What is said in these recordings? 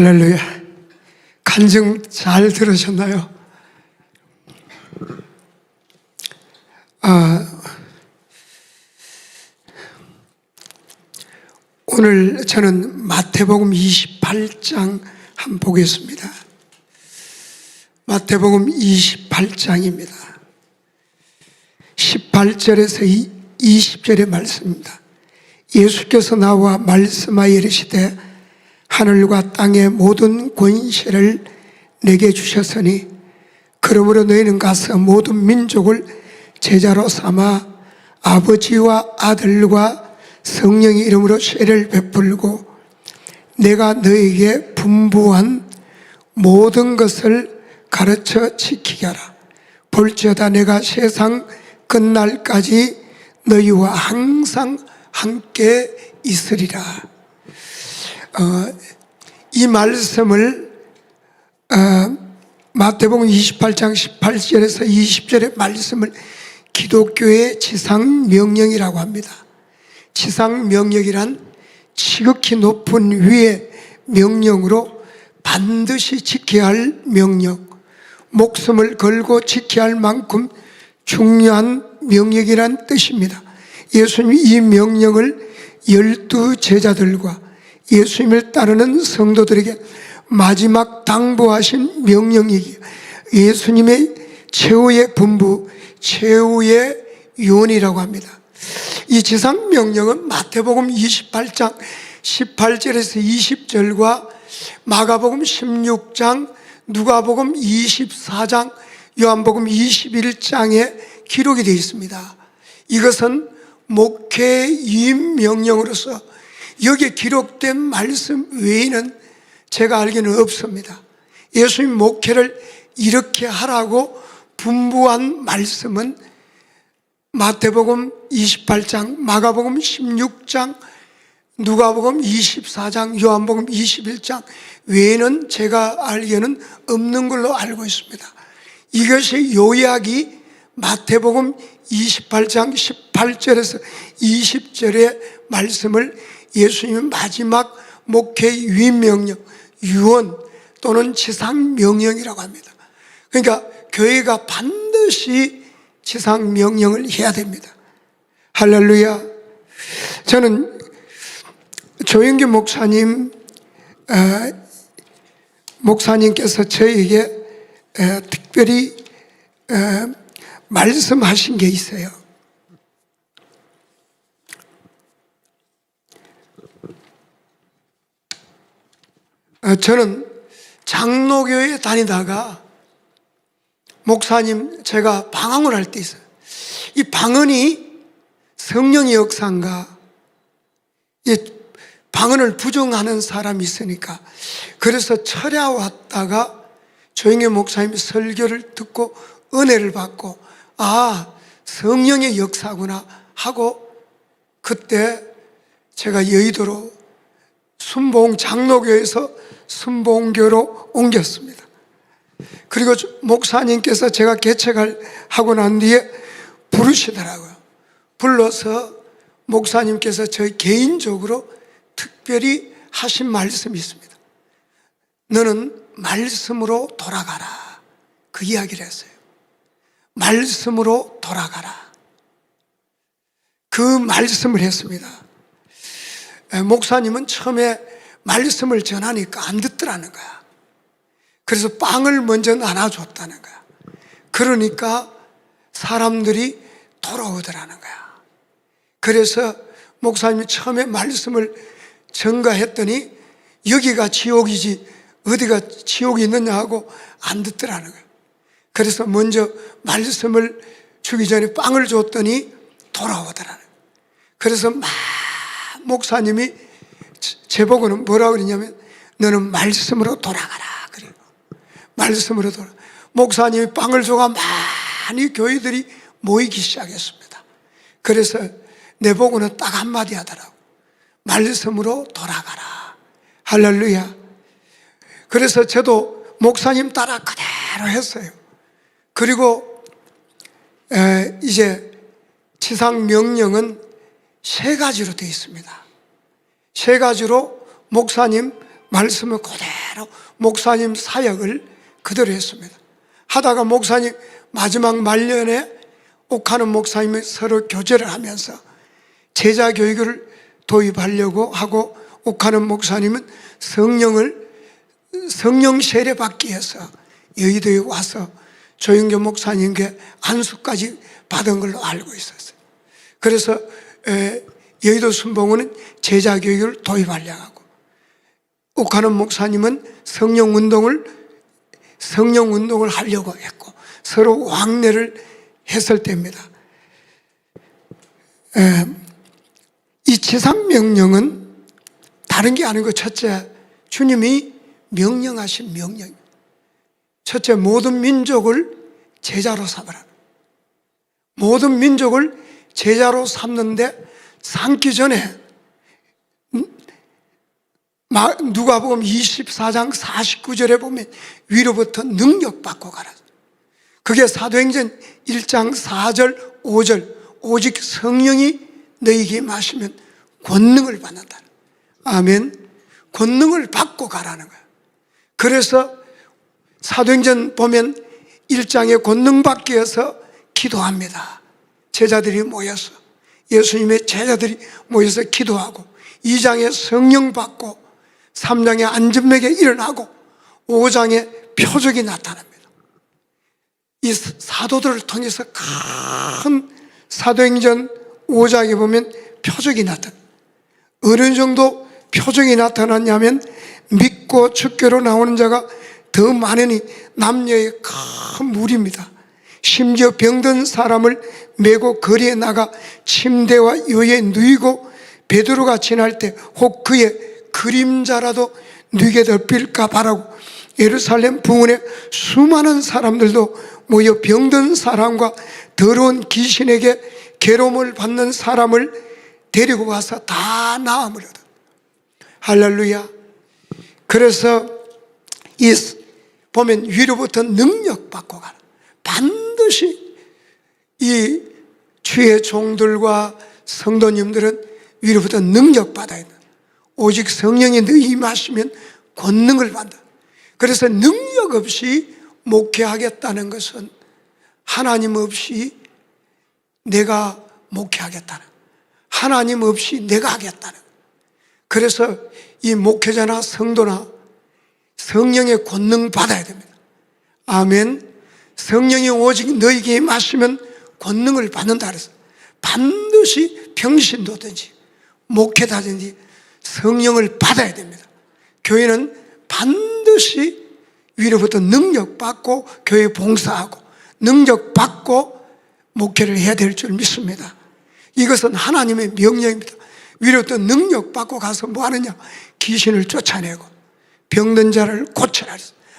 할렐루야. 간증 잘 들으셨나요? 오늘 저는 마태복음 28장 한번 보겠습니다. 마태복음 28장입니다. 18절에서 20절의 말씀입니다. 예수께서 나와 말씀하여 이르시되 하늘과 땅의 모든 권세를 내게 주셨으니 그러므로 너희는 가서 모든 민족을 제자로 삼아 아버지와 아들과 성령의 이름으로 세례를 베풀고 내가 너희에게 분부한 모든 것을 가르쳐 지키게 하라. 볼지어다 내가 세상 끝날까지 너희와 항상 함께 있으리라. 이 말씀을 마태복음 28장 18절에서 20절의 말씀을 기독교의 지상명령이라고 합니다. 지상명령이란 지극히 높은 위의 명령으로 반드시 지켜야 할 명령, 목숨을 걸고 지켜야 할 만큼 중요한 명령이란 뜻입니다. 예수님이 이 명령을 12 제자들과 예수님을 따르는 성도들에게 마지막 당부하신 명령이기에 예수님의 최후의 분부, 최후의 유언이라고 합니다. 이 지상명령은 마태복음 28장 18절에서 20절과 마가복음 16장, 누가복음 24장, 요한복음 21장에 기록이 되어 있습니다. 이것은 목회 유임 명령으로서 여기에 기록된 말씀 외에는 제가 알기는 없습니다. 예수님 목회를 이렇게 하라고 분부한 말씀은 마태복음 28장, 마가복음 16장, 누가복음 24장, 요한복음 21장 외에는 제가 알기에는 없는 걸로 알고 있습니다. 이것이 요약이 마태복음 28장 18절에서 20절의 말씀을 예수님의 마지막 목회 유임명령, 유언 또는 지상명령이라고 합니다. 그러니까 교회가 반드시 지상명령을 해야 됩니다. 할렐루야. 저는 조영규 목사님께서 저에게 특별히 말씀하신 게 있어요. 저는 장로교에 다니다가 목사님 제가 방언을 할 때 있어요. 이 방언이 성령의 역사인가, 이 방언을 부정하는 사람이 있으니까 그래서 철야왔다가 조영규 목사님 설교를 듣고 은혜를 받고 성령의 역사구나 하고 그때 제가 여의도로 순봉 장로교에서 순봉교로 옮겼습니다. 그리고 목사님께서 제가 개척을 하고 난 뒤에 부르시더라고요. 불러서 목사님께서 저희 개인적으로 특별히 하신 말씀이 있습니다. 너는 말씀으로 돌아가라. 그 이야기를 했어요. 말씀으로 돌아가라. 그 말씀을 했습니다. 목사님은 처음에 말씀을 전하니까 안 듣더라는 거야. 그래서 빵을 먼저 나눠줬다는 거야. 그러니까 사람들이 돌아오더라는 거야. 그래서 목사님이 처음에 말씀을 전가했더니 여기가 지옥이지 어디가 지옥이 있느냐 하고 안 듣더라는 거야. 그래서 먼저 말씀을 주기 전에 빵을 줬더니 돌아오더라는 거야. 그래서 목사님이 제보고는 뭐라고 그러냐면 너는 말씀으로 돌아가라. 그래요. 말씀으로 돌아. 목사님이 빵을 줘가 많이 교회들이 모이기 시작했습니다. 그래서 내보고는 딱 한마디 하더라고. 말씀으로 돌아가라. 할렐루야. 그래서 저도 목사님 따라 그대로 했어요. 그리고 이제 지상명령은 3가지로 되어 있습니다. 3가지로 목사님 말씀을 그대로 바로 목사님 사역을 그대로 했습니다. 하다가 목사님 마지막 말년에 옥하는 목사님이 서로 교제를 하면서 제자 교육을 도입하려고 하고, 옥하는 목사님은 성령 세례 받기 위해서 여의도에 와서 조영교 목사님께 안수까지 받은 걸로 알고 있었어요. 그래서 여의도 순복음은 제자 교육을 도입하려고 하고, 옥하는 목사님은 성령 운동을 하려고 했고, 서로 왕래를 했을 때입니다. 이 지상명령은 다른 게 아니고, 첫째, 주님이 명령하신 명령. 첫째, 모든 민족을 제자로 삼으라. 모든 민족을 제자로 삼는데, 삼기 전에 누가복음 24장 49절에 보면 위로부터 능력받고 가라. 그게 사도행전 1장 4절 5절, 오직 성령이 너희에게 임하시면 권능을 받는다. 아멘. 권능을 받고 가라는 거야. 그래서 사도행전 보면 1장에 권능 받기 위해서 기도합니다. 제자들이 모여서, 예수님의 제자들이 모여서 기도하고, 2장에 성령 받고, 3장에 안전맥에 일어나고, 5장에 표적이 나타납니다. 이 사도들을 통해서 큰 사도행전 5장에 보면 표적이 나타납니다. 어느 정도 표적이 나타났냐면, 믿고 주께로 나오는 자가 더 많으니 남녀의 큰 무리입니다. 심지어 병든 사람을 메고 거리에 나가 침대와 요에 누이고, 베드로가 지날 때 혹 그의 그림자라도 누게 덮일까 바라고 예루살렘 부근에 수많은 사람들도 모여 병든 사람과 더러운 귀신에게 괴로움을 받는 사람을 데리고 가서 다 나음을 얻어. 할렐루야. 그래서 이 보면 위로부터 능력 받고 가라. 반드시 이 주의 종들과 성도님들은 위로부터 능력 받아야 된다. 오직 성령이 너희 임하시면 권능을 받는다. 그래서 능력 없이 목회하겠다는 것은 하나님 없이 내가 목회하겠다는, 하나님 없이 내가 하겠다는. 그래서 이 목회자나 성도나 성령의 권능 받아야 됩니다. 아멘. 성령이 오직 너희에게 임하시면 권능을 받는다 그래서 반드시 평신도든지 목회자든지 성령을 받아야 됩니다. 교회는 반드시 위로부터 능력받고 교회 봉사하고 능력받고 목회를 해야 될 줄 믿습니다. 이것은 하나님의 명령입니다. 위로부터 능력받고 가서 뭐 하느냐? 귀신을 쫓아내고 병든 자를 고쳐라.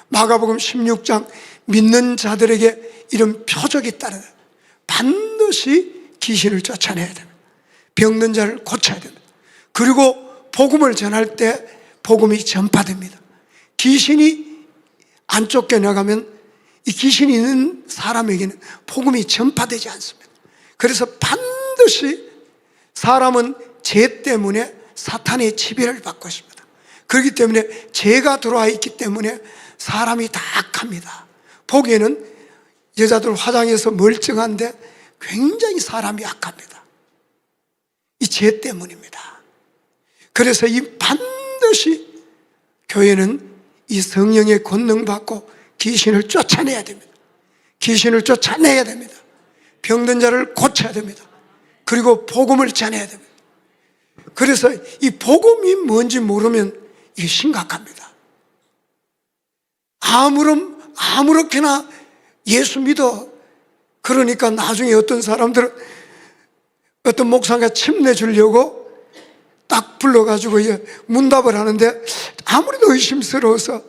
마가복음 16장 믿는 자들에게 이런 표적이 따르다. 반드시 귀신을 쫓아내야 됩니다. 병든 자를 고쳐야 됩니다. 그리고 복음을 전할 때 복음이 전파됩니다. 귀신이 안 쫓겨나가면 이 귀신이 있는 사람에게는 복음이 전파되지 않습니다. 그래서 반드시 사람은 죄 때문에 사탄의 지배를 받고 있습니다. 그렇기 때문에 죄가 들어와 있기 때문에 사람이 다 악합니다. 보기에는 여자들 화장해서 멀쩡한데 굉장히 사람이 악합니다. 이 죄 때문입니다. 그래서 이 반드시 교회는 이 성령의 권능 받고 귀신을 쫓아내야 됩니다. 귀신을 쫓아내야 됩니다. 병든 자를 고쳐야 됩니다. 그리고 복음을 전해야 됩니다. 그래서 이 복음이 뭔지 모르면 이게 심각합니다. 아무렇게나 예수 믿어. 그러니까 나중에 어떤 사람들은 어떤 목사가 침내 주려고 딱 불러가지고 문답을 하는데 아무래도 의심스러워서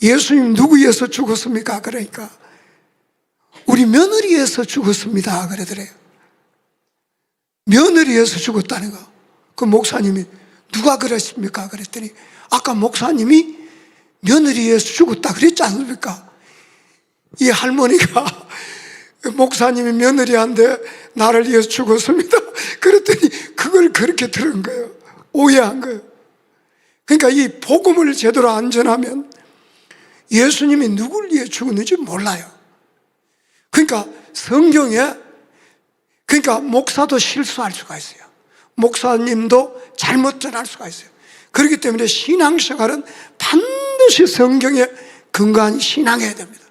예수님 누구 위해서 죽었습니까? 그러니까 우리 며느리 위해서 죽었습니다. 그러더래요. 며느리 위해서 죽었다는 거. 그 목사님이 누가 그랬습니까? 그랬더니 아까 목사님이 며느리 위해서 죽었다 그랬지 않습니까? 이 할머니가 목사님이 며느리한테 나를 위해서 죽었습니다. 그랬더니 그걸 그렇게 들은 거예요. 오해한 거예요. 그러니까 이 복음을 제대로 안 전하면 예수님이 누굴 위해 죽었는지 몰라요. 그러니까 성경에, 그러니까 목사도 실수할 수가 있어요. 목사님도 잘못 전할 수가 있어요. 그렇기 때문에 신앙생활은 반드시 성경에 근거한 신앙해야 됩니다.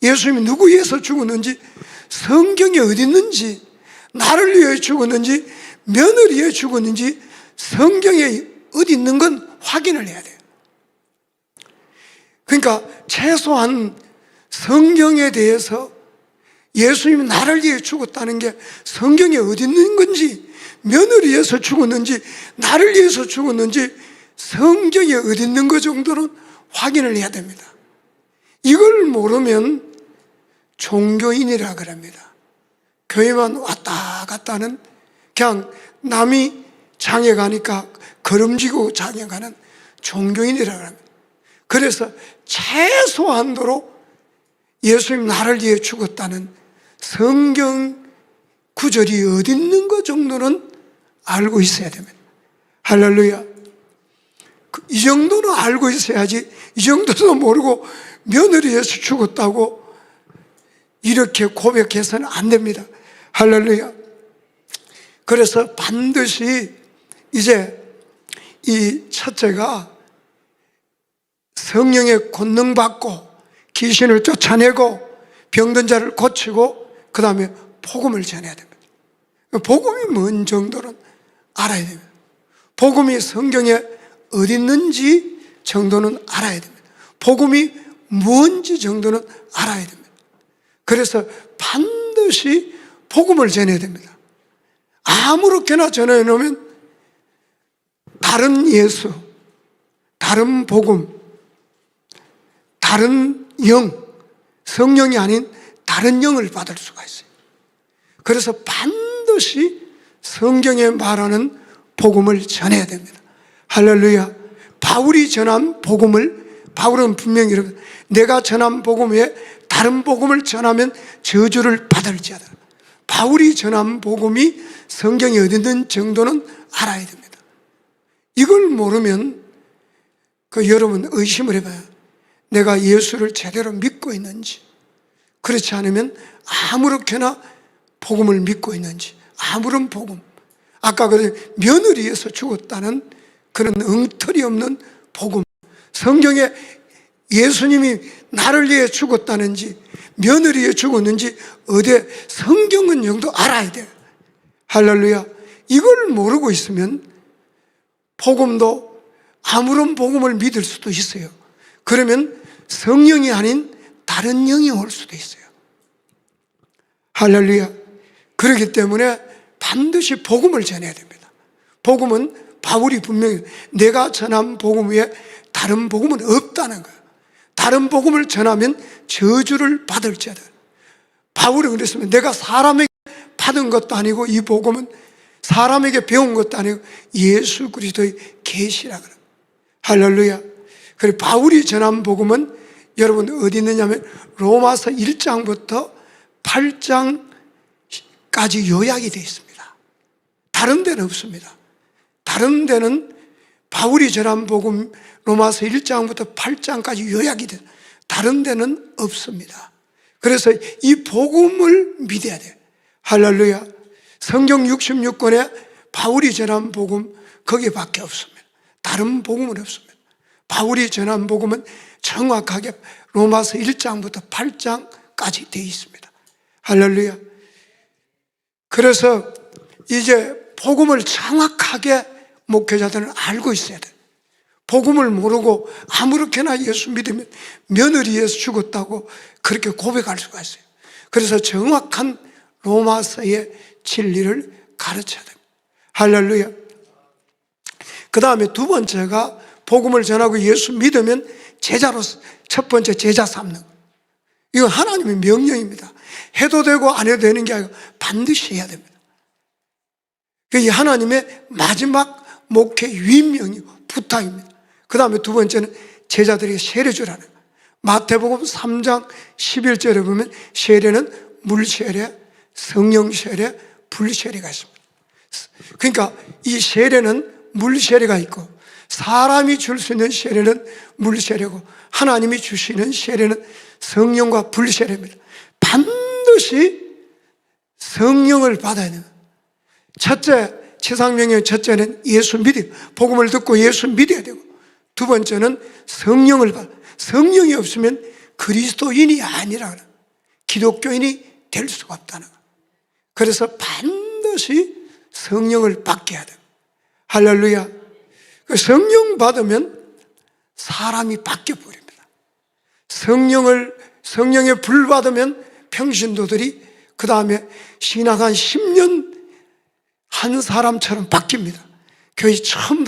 예수님이 누구 위해서 죽었는지, 성경에 어디 있는지, 나를 위해 죽었는지, 면을 위해 죽었는지 성경에 어디 있는 건 확인을 해야 돼요. 그러니까 최소한 성경에 대해서 예수님이 나를 위해 죽었다는 게 성경에 어디 있는 건지, 면을 위해서 죽었는지, 나를 위해서 죽었는지 성경에 어디 있는 것 정도는 확인을 해야 됩니다. 이걸 모르면 종교인이라 그럽니다. 교회만 왔다 갔다 하는, 그냥 남이 장에 가니까 걸음지고 장에 가는 종교인이라 그럽니다. 그래서 최소한도로 예수님 나를 위해 죽었다는 성경 구절이 어디 있는 것 정도는 알고 있어야 됩니다. 할렐루야. 이 정도는 알고 있어야지, 이 정도도 모르고 며느리 위해서 죽었다고 이렇게 고백해서는 안 됩니다. 할렐루야. 그래서 반드시 이제 이 첫째가 성령의 권능 받고 귀신을 쫓아내고 병든 자를 고치고 그 다음에 복음을 전해야 됩니다. 복음이 뭔 정도는 알아야 됩니다. 복음이 성경에 어디 있는지 정도는 알아야 됩니다. 복음이 뭔지 정도는 알아야 됩니다. 그래서 반드시 복음을 전해야 됩니다. 아무렇게나 전해 놓으면 다른 예수, 다른 복음, 다른 영, 성령이 아닌 다른 영을 받을 수가 있어요. 그래서 반드시 성경에 말하는 복음을 전해야 됩니다. 할렐루야. 바울이 전한 복음을, 바울은 분명히 이럽니다. 내가 전한 복음 외에 다른 복음을 전하면 저주를 받을지어다. 바울이 전한 복음이 성경에 어디 있는 정도는 알아야 됩니다. 이걸 모르면 여러분 의심을 해봐요. 내가 예수를 제대로 믿고 있는지, 그렇지 않으면 아무렇게나 복음을 믿고 있는지, 아무런 복음, 아까 그 면을 위해서 죽었다는 그런 엉터리 없는 복음, 성경에 예수님이 나를 위해 죽었다는지 면을 위해 죽었는지 어디에 성경은 정도 알아야 돼요. 할렐루야. 이걸 모르고 있으면 복음도 아무런 복음을 믿을 수도 있어요. 그러면 성령이 아닌 다른 영이 올 수도 있어요. 할렐루야. 그렇기 때문에 반드시 복음을 전해야 됩니다. 복음은 바울이 분명히 내가 전한 복음 외에 다른 복음은 없다는 거예요. 다른 복음을 전하면 저주를 받을지어다. 바울이 그랬으면 내가 사람에게 받은 것도 아니고 이 복음은 사람에게 배운 것도 아니고 예수 그리스도의 계시라 그래요. 할렐루야. 그리고 바울이 전한 복음은 여러분 어디 있느냐면 로마서 1장부터 8장까지 요약이 되어 있습니다. 다른 데는 없습니다. 다른 데는 바울이 전한 복음 로마서 1장부터 8장까지 요약이 돼요. 다른 데는 없습니다. 그래서 이 복음을 믿어야 돼요. 할렐루야. 성경 66권에 바울이 전한 복음 거기밖에 없습니다. 다른 복음은 없습니다. 바울이 전한 복음은 정확하게 로마서 1장부터 8장까지 되어 있습니다. 할렐루야. 그래서 이제 복음을 정확하게 목회자들은 알고 있어야 돼요. 복음을 모르고 아무렇게나 예수 믿으면 면을 위해서 죽었다고 그렇게 고백할 수가 있어요. 그래서 정확한 로마서의 진리를 가르쳐야 됩니다. 할렐루야. 그 다음에 두 번째가 복음을 전하고 예수 믿으면 제자로서 첫 번째 제자 삼는 거. 이건 하나님의 명령입니다. 해도 되고 안 해도 되는 게 아니고 반드시 해야 됩니다. 그게 하나님의 마지막 목회 위임명이고 부탁입니다. 그 다음에 두 번째는 제자들에게 세례 주라는 거예요. 마태복음 3장 11절에 보면 세례는 물세례, 성령세례, 불세례가 있습니다. 그러니까 이 세례는 물세례가 있고 사람이 줄 수 있는 세례는 물세례고 하나님이 주시는 세례는 성령과 불세례입니다. 반드시 성령을 받아야 됩니다. 첫째, 지상명령 첫째는 예수 믿어요. 복음을 듣고 예수 믿어야 되고, 두 번째는 성령을 받아. 성령이 없으면 그리스도인이 아니라 기독교인이 될 수가 없다는 거예요. 그래서 반드시 성령을 받게 해야 돼요. 할렐루야. 성령 받으면 사람이 바뀌어 버립니다. 성령에 불 받으면 평신도들이 그 다음에 신학 한 10년 한 사람처럼 바뀝니다. 교회 처음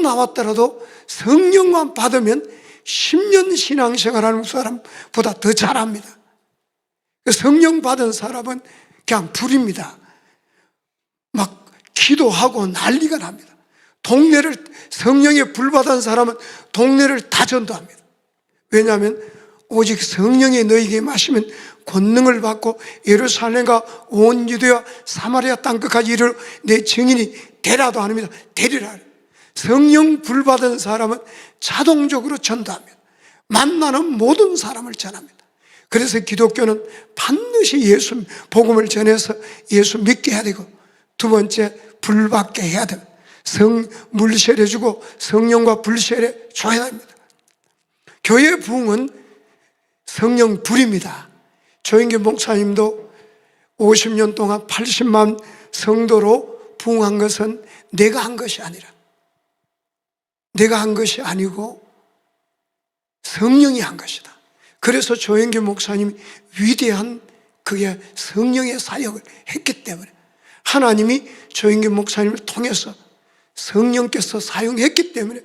나왔더라도 성령만 받으면 10년 신앙생활하는 사람보다 더 잘합니다. 성령 받은 사람은 그냥 불입니다. 막 기도하고 난리가 납니다. 성령에 불 받은 사람은 동네를 다 전도합니다. 왜냐하면 오직 성령이 너희에게 마시면 권능을 받고 예루살렘과 온 유대와 사마리아 땅끝까지 이르러 내 증인이 되라도 아닙니다. 되리라. 성령 불 받은 사람은 자동적으로 전도합니다. 만나는 모든 사람을 전합니다. 그래서 기독교는 반드시 예수 복음을 전해서 예수 믿게 해야 되고, 두 번째 불 받게 해야 됩니다. 물세례 주고 성령과 불세례 줘야 됩니다. 교회 부흥은 성령 불입니다. 조인규 목사님도 50년 동안 80만 성도로 부흥한 것은 내가 한 것이 아니고 성령이 한 것이다. 그래서 조인규 목사님이 위대한 그게 성령의 사역을 했기 때문에 하나님이 조인규 목사님을 통해서 성령께서 사용했기 때문에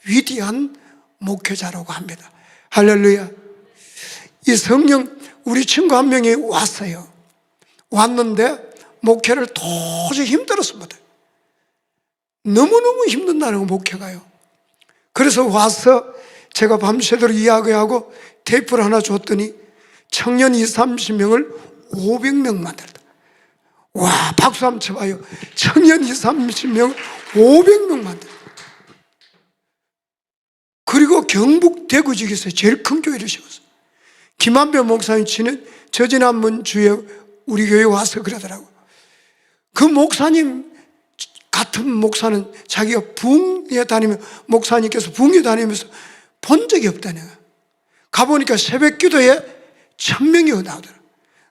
위대한 목회자라고 합니다. 할렐루야. 이 성령, 우리 친구 한 명이 왔는데 목회를 도저히 힘들어서 못해요. 너무너무 힘든다는 거 목회가요. 그래서 와서 제가 밤새도록 이야기하고 테이프를 하나 줬더니 청년 20, 30명을 500명 만들었다. 와, 박수 한번 쳐봐요. 청년 20, 30명 500명 만들었다. 그리고 경북 대구 지역에서 제일 큰 교회를 세웠어요. 김한배 목사님 치는 저 지난번 주에 우리 교회에 와서 그러더라고요. 그 목사님 같은 목사는 자기가 부흥에 다니며, 목사님께서 부흥에 다니면서 본 적이 없다네요. 가보니까 새벽 기도에 1000명이 나오더라고요.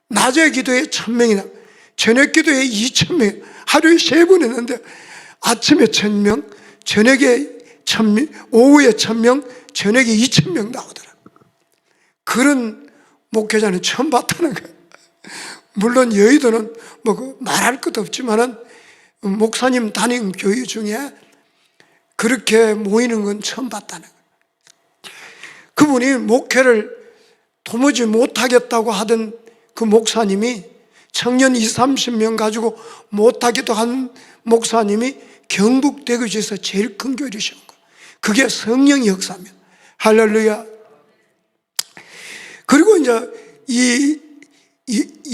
낮에 기도에 1000명이 나오고, 저녁 기도에 2000명, 하루에 3번 했는데 아침에 1000명, 저녁에 1000명, 오후에 1000명, 저녁에 2000명 나오더라고요. 그런 목회자는 처음 봤다는 거예요. 물론 여의도는 뭐 말할 것도 없지만은 목사님 담임 교회 중에 그렇게 모이는 건 처음 봤다는 거예요. 그분이 목회를 도무지 못하겠다고 하던 그 목사님이 청년 20, 30명 가지고 못하기도 한 목사님이 경북 대구시에서 제일 큰 교회를 세운 거예요. 그게 성령의 역사입니다. 할렐루야. 그리고 이제 이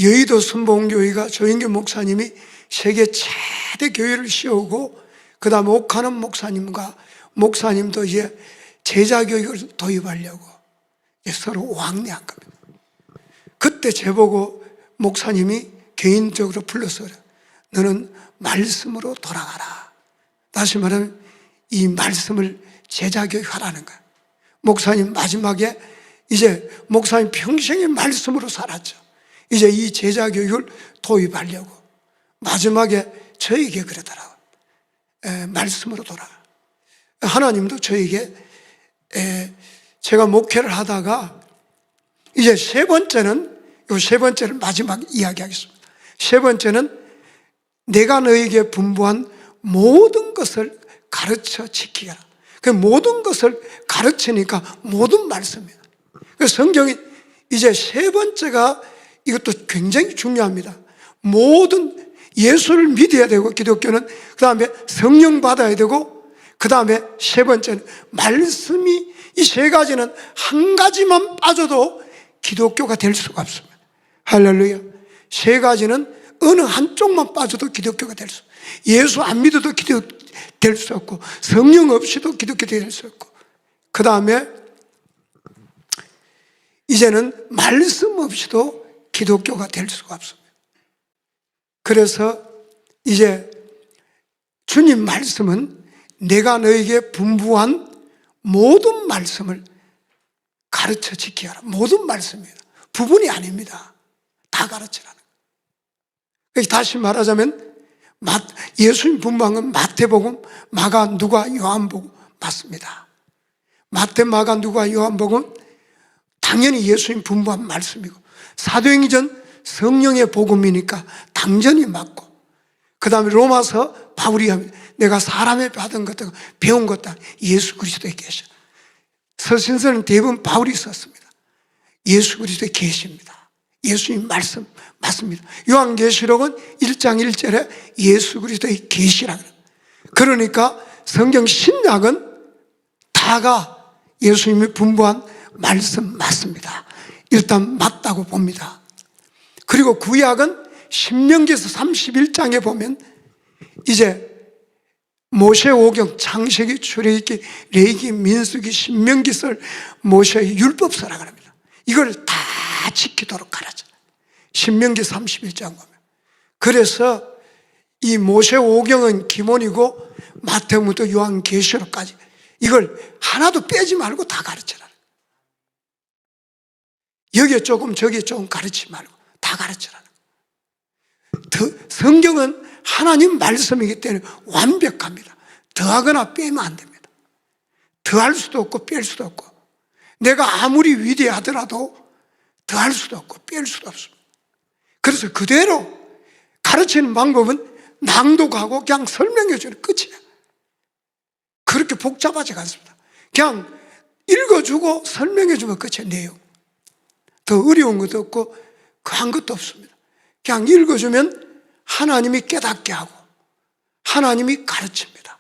여의도 순복음교회가 조인규 목사님이 세계 최대 교회를 세우고, 그 다음에 옥하는 목사님도 이제 제자교육을 도입하려고 서로 왕래한 겁니다. 그때 저보고 목사님이 개인적으로 불러서 그래, 너는 말씀으로 돌아가라. 다시 말하면 이 말씀을 제자교육하라는 거야. 목사님 마지막에 이제 목사님 평생의 말씀으로 살았죠. 이제 이 제자교육을 도입하려고 마지막에 저에게 그러더라고요. 말씀으로 돌아가. 하나님도 저에게 제가 목회를 하다가 이제 세 번째를 마지막 이야기하겠습니다. 세 번째는 내가 너에게 분부한 모든 것을 가르쳐 지키라. 그 모든 것을 가르치니까 모든 말씀이에요. 그 성경이 이제 세 번째가 이것도 굉장히 중요합니다. 모든 예수를 믿어야 되고, 기독교는 그 다음에 성령 받아야 되고, 그 다음에 세 번째는 말씀이, 이 세 가지는 한 가지만 빠져도 기독교가 될 수가 없습니다. 할렐루야. 세 가지는 어느 한쪽만 빠져도 기독교가 될 수, 예수 안 믿어도 기독교 될 수 없고, 성령 없이도 기독교 될 수 없고, 그 다음에 이제는 말씀 없이도 기독교가 될 수가 없습니다. 그래서 이제 주님 말씀은 내가 너에게 분부한 모든 말씀을 가르쳐 지키라. 모든 말씀이에요. 부분이 아닙니다. 다 가르치라는 거예요. 다시 말하자면 예수님 분부한 건 마태복음, 마가, 누가, 요한복음 맞습니다. 마태, 마가, 누가, 요한복음 당연히 예수님 분부한 말씀이고, 사도행전 성령의 복음이니까 당연히 맞고, 그 다음에 로마서 바울이 합니다. 내가 사람의 받은 것들, 배운 것들 예수 그리스도에 계셔. 서신서는 대부분 바울이 썼습니다. 예수 그리스도에 계십니다. 예수님 말씀 맞습니다. 요한계시록은 1장 1절에 예수 그리스도에 계시라. 그러니까 성경 신약은 다가 예수님이 분부한 말씀 맞습니다. 일단 맞다고 봅니다. 그리고 구약은 신명기서 31장에 보면 이제 모세오경, 창세기, 출애굽기, 레위기, 민수기, 신명기설, 모세의 율법서라고 합니다. 이걸 다 지키도록 가르쳐. 신명기 31장 보면. 그래서 이 모세오경은 기본이고 마태복음부터 요한계시록까지 이걸 하나도 빼지 말고 다 가르쳐라. 여기에 조금 저기에 조금 가르치지 말고 다 가르쳐라. 성경은 하나님 말씀이기 때문에 완벽합니다. 더하거나 빼면 안 됩니다. 더할 수도 없고 뺄 수도 없고, 내가 아무리 위대하더라도 더할 수도 없고 뺄 수도 없습니다. 그래서 그대로 가르치는 방법은 낭독하고 그냥 설명해 주는 끝이에요. 그렇게 복잡하지 않습니다. 그냥 읽어주고 설명해 주면 끝이에요. 내용 더 어려운 것도 없고 그한 것도 없습니다. 그냥 읽어주면 하나님이 깨닫게 하고 하나님이 가르칩니다.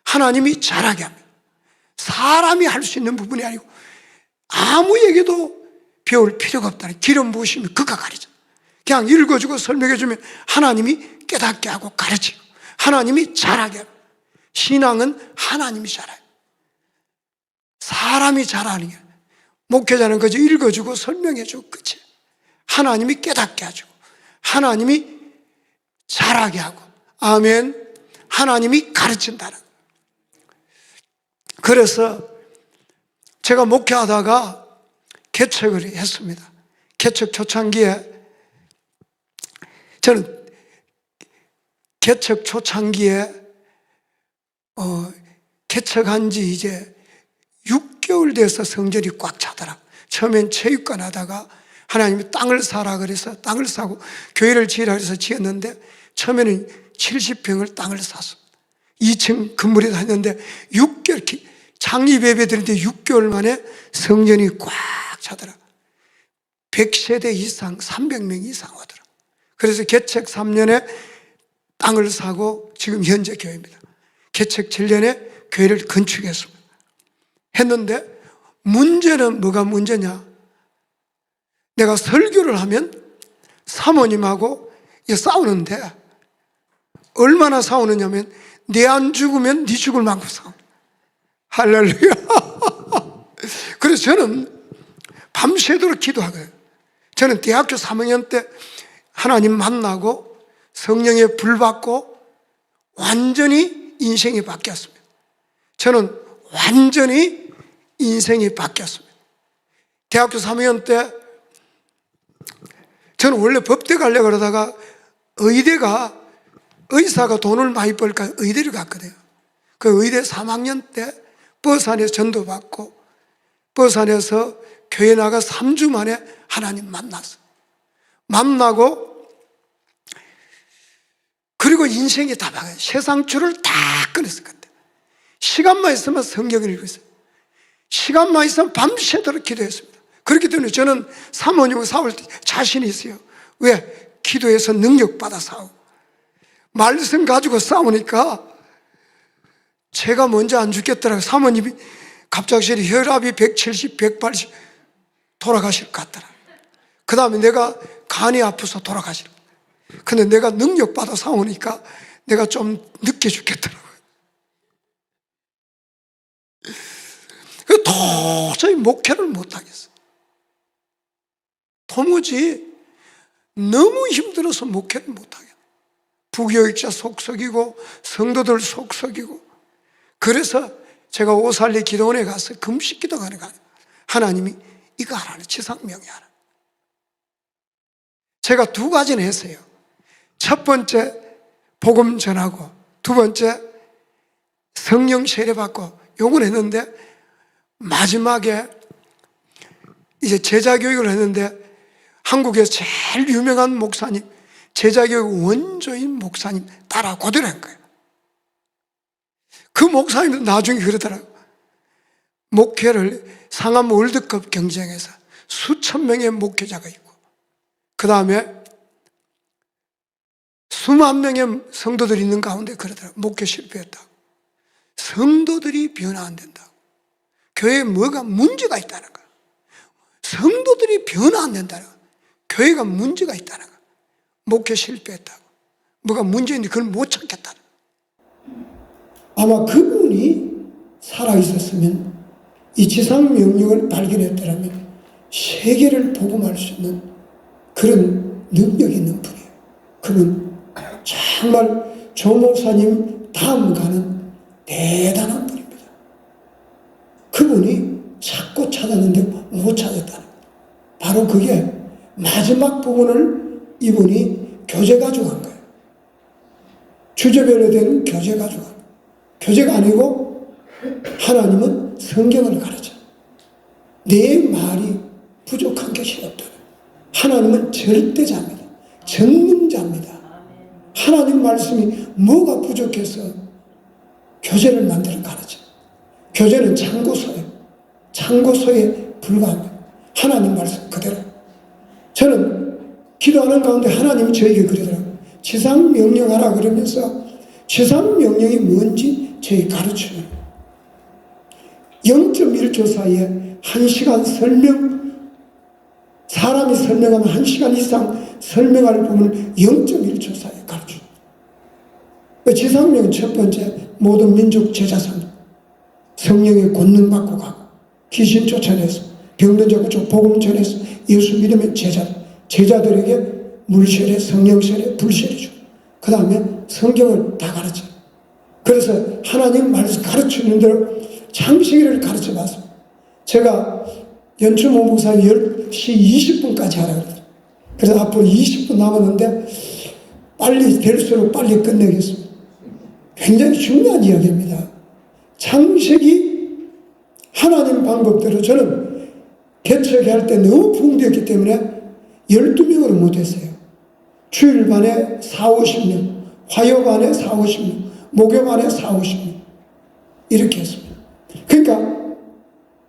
하나님이 잘하게 합니다. 사람이 할 수 있는 부분이 아니고 아무에게도 배울 필요가 없다는 기름 부으심이 그가 가르쳐. 그냥 읽어주고 설명해주면 하나님이 깨닫게 하고 가르치고 하나님이 잘하게 합니다. 신앙은 하나님이 잘해요. 사람이 잘하는 게 아니에요. 목회자는 그저 읽어주고 설명해주고 끝이에요. 하나님이 깨닫게 해주고 하나님이 잘하게 하고, 아멘. 하나님이 가르친다는 거예요. 그래서 제가 목회하다가 개척을 했습니다. 개척 초창기에 저는 개척 초창기에 개척한 지 이제 6개월 돼서 성전이 꽉 차더라고요. 처음엔 체육관 하다가 하나님이 땅을 사라 그래서 땅을 사고 교회를 지으라 그래서 지었는데 처음에는 70평을 땅을 샀습니다. 2층 건물에 다녔는데 6개월 창립 예배 드리는데 6개월 만에 성전이 꽉 차더라고요. 100세대 이상 300명 이상 오더라고요. 그래서 개척 3년에 땅을 사고 지금 현재 교회입니다. 개척 7년에 교회를 건축했습니다. 했는데 문제는 뭐가 문제냐? 내가 설교를 하면 사모님하고 싸우는데 얼마나 싸우느냐면 내 안 죽으면 네 죽을 만큼 싸워. 할렐루야. 그래서 저는 밤새도록 기도하고요. 저는 대학교 3학년 때 하나님 만나고 성령의 불 받고 완전히 인생이 바뀌었습니다. 저는 완전히 인생이 바뀌었습니다. 대학교 3학년 때 저는 원래 법대 가려고 그러다가 의사가 돈을 많이 벌까 의대를 갔거든요. 그 의대 3학년 때 버스 안에서 전도 받고 버스 안에서 교회 나가 3주 만에 하나님 만났어요. 만나고 그리고 인생이 다 바뀌어요. 세상 줄을 다 끊었을 것 같아요. 시간만 있으면 성경을 읽었어요. 시간만 있으면 밤새도록 기도했습니다. 그렇기 때문에 저는 사모님과 싸울 때 자신이 있어요. 왜? 기도해서 능력받아 싸우고 말씀 가지고 싸우니까 제가 먼저 안 죽겠더라고요. 사모님이 갑작스레 혈압이 170, 180 돌아가실 것 같더라고요. 그 다음에 내가 간이 아파서 돌아가실 거예요. 근데 내가 능력받아 싸우니까 내가 좀 늦게 죽겠더라고요. 도저히 목회를 못하겠어. 도무지 너무 힘들어서 목회를 못하겠어. 부교육자 속썩이고 성도들 속썩이고. 그래서 제가 오살리 기도원에 가서 금식 기도하는 거예요. 하나님이 이거 하라는 지상명이 하라. 제가 두 가지는 했어요. 첫 번째 복음 전하고, 두 번째 성령 세례받고, 요걸 했는데 마지막에 이제 제자교육을 했는데 한국에서 제일 유명한 목사님, 제자교육 원조인 목사님 따라 고대로 한 거예요. 그 목사님도 나중에 그러더라고요. 목회를 상암 월드컵 경쟁에서 수천 명의 목회자가 있고, 그 다음에 수만 명의 성도들이 있는 가운데 그러더라고요. 목회 실패했다고. 성도들이 변화 안 된다고. 교회에 뭐가 문제가 있다는 거예요. 성도들이 변화 안 된다는 거예요. 교회가 문제가 있다는 거예요. 목회 실패했다고. 뭐가 문제인데 그걸 못 찾겠다는 거예요. 아마 그분이 살아있었으면, 이 지상 명령을 발견했더라면 세계를 복음할 수 있는 그런 능력이 있는 분이에요. 그분 정말 조 목사님 다음 가는 대단한 분입니다. 그분이 찾고 찾았는데 못 찾았다는 거예요. 바로 그게 마지막 부분을 이분이 교재 가져간 거예요. 주제별로 된 교재 가져간 거예요. 교재가 아니고 하나님은 성경을 가르쳐. 내 말이 부족한 것이 없다는. 하나님은 절대자입니다. 전능자입니다. 하나님 말씀이 뭐가 부족해서 교재를 만들어 가르쳐. 교재는 참고서예요. 참고서에 불과합니다. 하나님 말씀 그대로. 저는 기도하는 가운데 하나님이 저에게 그러더라고요. 지상 명령하라 그러면서 지상 명령이 뭔지 저에게 가르쳐요. 0.1초 사이에 1시간 설명, 사람이 설명하면 1시간 이상 설명할 부분을 0.1초 사이에 가르쳐요. 지상명은 첫 번째, 모든 민족 제자상, 성령의 권능 받고 가고, 귀신 쫓아내서, 병든 자 고쳐 복음 전해서 예수 믿으면 제자들에게 물세례, 성령세례, 불세례 주고, 그 다음에 성경을 다 가르쳐요. 그래서 하나님 말씀 가르치는 대로 창세기를 가르쳐 봤습니다. 제가 연초 모목사 10시 20분까지 하라 그랬어요. 그래서 앞으로 20분 남았는데 빨리 될수록 빨리 끝내겠습니다. 굉장히 중요한 이야기입니다. 창세기 하나님 방법대로 저는 개척할 때 너무 붕괴했기 때문에 12명으로 못했어요. 주일반에 40-50명, 화요반에 40-50명, 목요반에 40-50명 이렇게 했습니다. 그러니까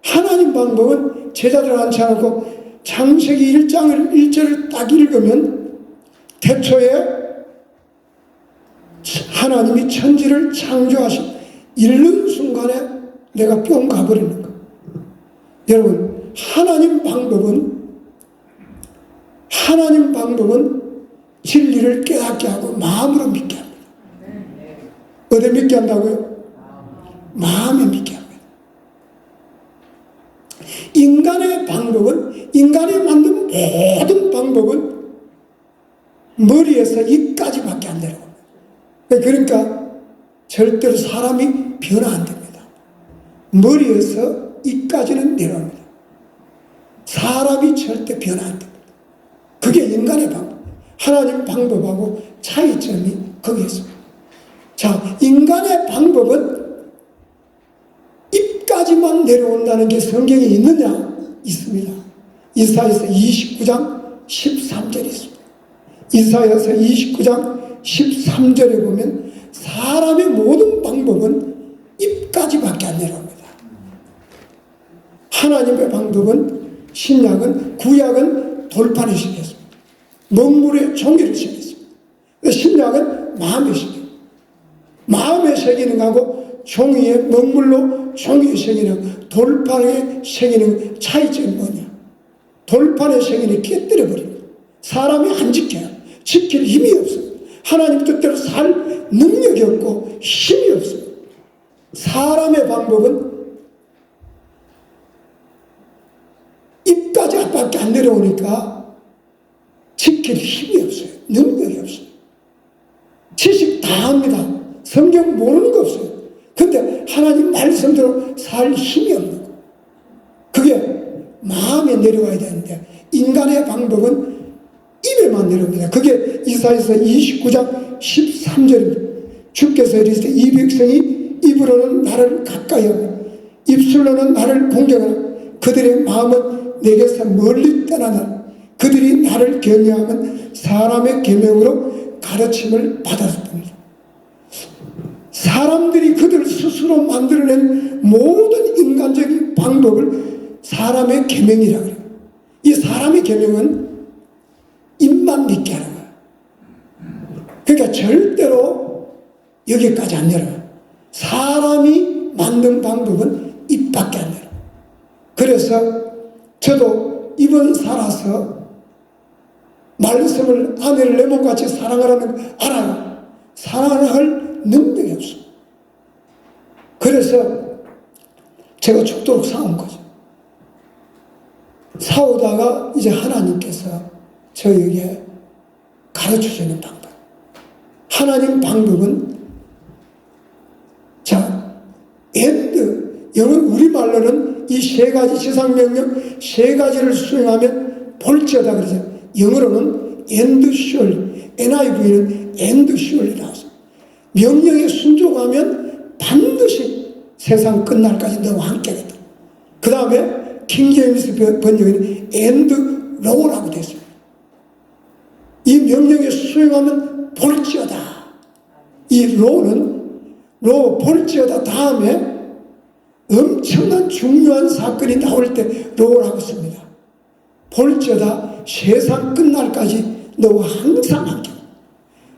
하나님 방법은 제자들 앉혀놓고 창세기 1절을 딱 읽으면 태초에 하나님이 천지를 창조하신 읽는 순간에 내가 뿅 가버리는 거예요. 여러분, 하나님 방법은 진리를 깨닫게 하고 마음으로 믿게 합니다. 어디 믿게 한다고요? 마음에 믿게 합니다. 인간의 방법은, 인간이 만든 모든 방법은 머리에서 입까지밖에 안 내려옵니다. 그러니까 절대로 사람이 변화 안 됩니다. 머리에서 입까지는 내려옵니다. 사람이 절대 변화 안 됩니다. 그게 인간의 방법. 하나님 방법하고 차이점이 거기에 있습니다. 자, 인간의 방법은 입까지만 내려온다는 게 성경에 있느냐? 있습니다. 이사야서 29장 13절에 있습니다. 이사야서 29장 13절에 보면 사람의 모든 방법은 입까지밖에 안 내려옵니다. 하나님의 방법은, 신약은, 구약은 돌판에 새겼습니다. 먹물에 종이를 새겼습니다. 신약은 마음에 새깁니다. 마음에 새기는 거하고 종이에, 먹물로 종이에 새기는, 돌판에 새기는 차이점이 뭐냐? 돌판에 새기는 깨뜨려 버립니다. 사람이 안 지켜요. 지킬 힘이 없어요. 하나님 뜻대로 살 능력이 없고 힘이 없어요. 사람의 방법은 입까지 앞밖에 안 내려오니까 지킬 힘이 없어요. 능력이 없어요. 지식 다 합니다. 성경 모르는 거 없어요. 근데 하나님 말씀대로 살 힘이 없는 거. 그게 마음에 내려와야 되는데 인간의 방법은 입에만 내려옵니다. 그게 이사야서 29장 13절입니다. 주께서 이르시되 이 백성이 입으로는 나를 가까이 하고 입술로는 나를 공경하나 그들의 마음은 내게서 멀리 떠나나 그들이 나를 경외하면 사람의 계명으로 가르침을 받았을 뿐이다. 사람들이 그들 스스로 만들어낸 모든 인간적인 방법을 사람의 계명이라고 해요. 이 사람의 계명은 입만 믿게 하는 거예요. 그러니까 절대로 여기까지 안 내려요. 사람이 만든 방법은 입밖에 안 내려요. 그래서 저도 입은 살아서 말씀을 아내를 내 몸같이 사랑하라는 걸 알아요. 사랑할 능력이 없어. 그래서 제가 죽도록 싸운 거죠. 싸우다가 이제 하나님께서 저에게 가르쳐주는 방법. 하나님 방법은 자, 영어 우리말로는 이 세 가지 지상명령 세 가지를 수행하면 볼지어다 그러죠. 영어로는 and shall, NIV는 and shall이 나와서 명령에 순종하면 반드시 세상 끝날까지 너와 함께하겠다. 그 다음에 킹제임스 번역에는 and law라고 되어 있습니다. 이 명령에 수행하면 볼지어다. 이 law는 law 볼지어다 다음에 엄청난 중요한 사건이 나올 때 law라고 씁니다. 볼지어다 세상 끝날까지 너와 항상 함께.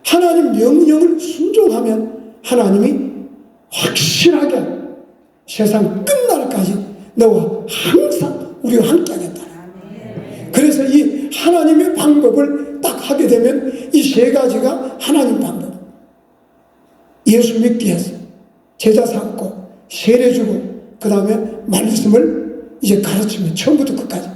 하나님 명령을 순종하면 하나님이 확실하게 세상 끝날까지 너와 항상 우리와 함께 하겠다. 그래서 이 하나님의 방법을 딱 하게 되면 이 세 가지가 하나님 방법. 예수 믿게 해서 제자 삼고 세례 주고 그 다음에 말씀을 이제 가르치면 처음부터 끝까지.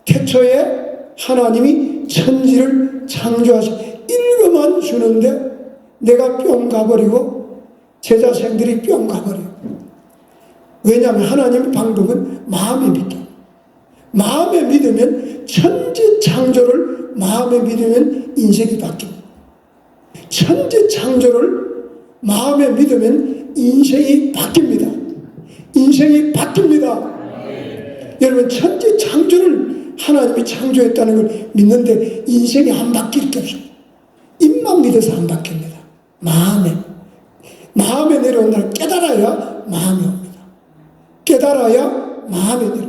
태초에 하나님이 천지를 창조하시고 일거만 주는데 내가 뿅 가버리고 제자생들이 뿅 가버려요. 왜냐하면 하나님의 방법은 마음에 믿게. 마음에 믿으면 천지 창조를 마음에 믿으면 인생이 바뀝니다. 천지 창조를 마음에 믿으면 인생이 바뀝니다. 인생이 바뀝니다. 여러분 천지 창조를 하나님이 창조했다는 걸 믿는데 인생이 안 바뀔 게 없어요. 입만 믿어서 안 바뀝니다. 마음에 내려온다는 깨달아야 마음이 옵니다. 깨달아야 마음에 내려.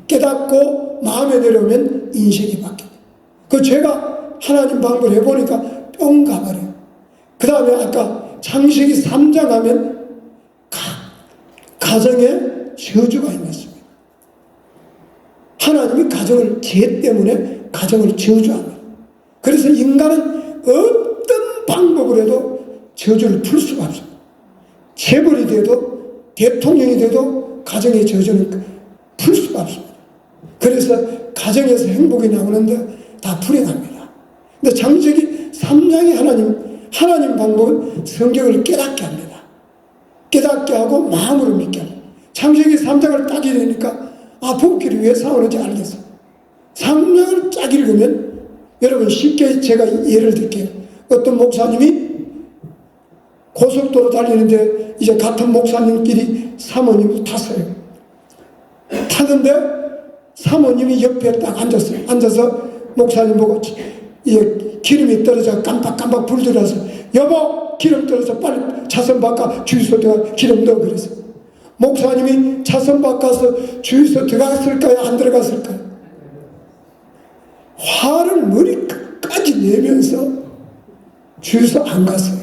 깨닫고 마음에 내려오면 인생이 바뀝니다. 그 제가 하나님 방법을 해보니까 뿅 가버려요. 그 다음에 아까 창세기 3장 하면 가정에 저주가 있습니다. 하나님이 가정을 죄 때문에 가정을 저주합니다. 그래서 인간은 어떤 방법을 해도 저주를 풀 수가 없습니다. 재벌이 돼도 대통령이 돼도 가정의 저주는 풀 수가 없습니다. 그래서 가정에서 행복이 나오는데 다 불행합니다. 근데 창세기 3장의 하나님 방법은 성경을 깨닫게 합니다. 깨닫게 하고 마음으로 믿게 합니다. 창세기 3장을 딱 읽으니까 부부끼리 왜 싸우는지 알겠어요. 3장을 쫙 읽으면 여러분 쉽게 제가 예를 들게요. 어떤 목사님이 고속도로 달리는데 이제 같은 목사님끼리 사모님을 탔어요. 타는데 사모님이 옆에 딱 앉았어요. 앉아서 목사님 보고 이제 기름이 떨어져 깜빡깜빡 불 들어서 여보 기름 떨어져 빨리 차선 바꿔 주유소 들어가 기름 넣어 그래서 목사님이 차선 바꿔서 주유소 들어갔을까요? 안 들어갔을까요? 화를 머리끝까지 내면서 주유소 안 갔어요.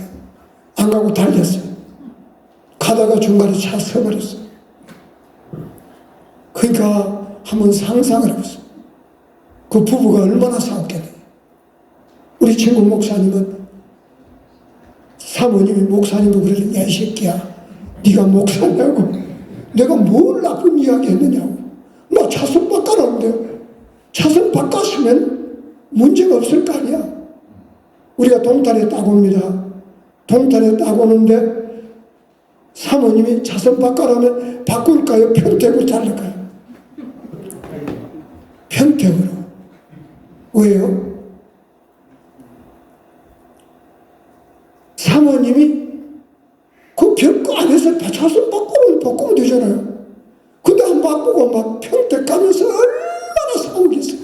안 가고 달렸어요. 가다가 중간에 차 서버렸어요. 그러니까 한번 상상을 해보세요. 그 부부가 얼마나 싸웠겠네요. 우리 친구 목사님은 사모님이 목사님도 그러더니 야, 이 새끼야, 네가 목사냐고, 내가 뭘 나쁜 이야기 했느냐고. 나 차선 바꿔라는데 차선 바꿨으면 문제가 없을 거 아니야. 우리가 동탄에 딱 옵니다. 동탄에 딱 오는데 사모님이 차선 바꿔라면 바꿀까요? 평택으로 자를까요? 평택으로. 왜요? 사모님이 그 별거 안에서 차선 바꾸면 되잖아요. 근데 안 바꾸고 막 평택 가면서 얼마나 싸우겠어요.